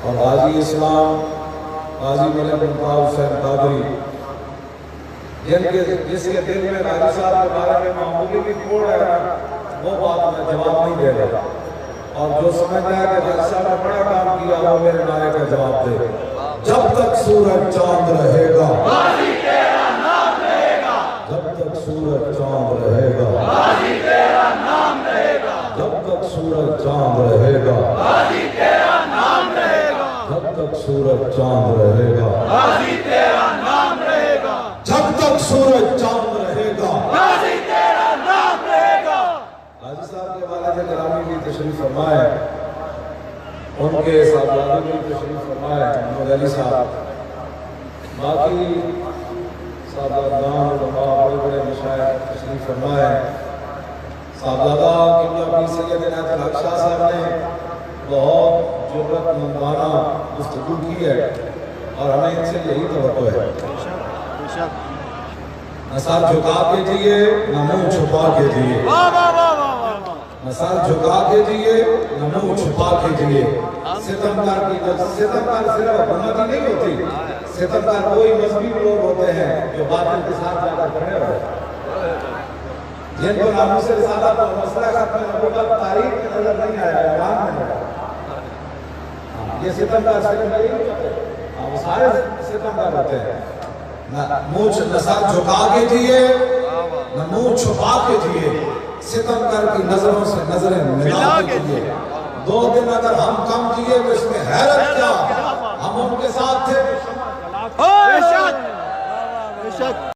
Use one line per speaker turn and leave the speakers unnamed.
اور غازی اسلام غازی ملک ممتاز حسین قادری جس کے دل میں غازی صاحب کے بارے میں معمولی بھی کوڑ ہے وہ بات میں جواب نہیں دے گا، اور جو سمجھتا ہے کہ غازی صاحب نے بڑا کام کیا وہ میرے نعرے کا جواب دے۔ جب تک سورج چاند رہے گا
غازی تیرا نام رہے گا،
جب تک سورج چاند رہے گا
غازی تیرا نام رہے گا،
جب تک سورج چاند رہے گا
غازی تیرا نام رہے گا،
جب تک سورج چاند رہے گا
غازی تیرا نام رہے گا،
جب تک سورج چاند رہے گا۔
غازی تیرا نام رہے گا۔
غازی صاحب کے والد گرامی بھی تشریف فرمائے، ان کے صاحبزادے بھی تشریف فرمائے، محمد علی صاحب، باقی صاحبزادگان علماء بڑے بڑے مشائخ تشریف فرمائے۔ صاحبزادہ قبلہ پیر سید عنایت الحق شاہ صاحب نے بہت جرأت مندانہ گفتگو کی ہے اور ہمیں ان سے یہی توقع ہے، نہ سر جھکا کے جیے نہ منہ چھپا کے جیے، نہ سر جھکا کے جیے نہ منہ چھپا کے جیے۔ ستمگر صرف حکومت ہی نہیں ہوتی، ستمگر کوئی مذہبی لوگ ہوتے ہیں جو باطل کے ساتھ جا کر کھڑے ہوتے ہیں، جن کو ناموس رسالت اور مسئلہ ختم نبوت تاریخ کی نظر نہیں آیا، اعلان میں نہیں آیا۔ یہ ستمگر صرف نہیں ہوتے، وہ سارے ستمگر ہوتے ہیں۔ نہ سر جھکا کے جیے نہ منہ چھپا کے جیے، ستمگر کی نظروں سے نظریں ملا کے جیے۔ 2 دن اگر ہم کم جیے تو اس میں حیرت کیا، ہم ان کے ساتھ تھے۔
بے شک، بے شک۔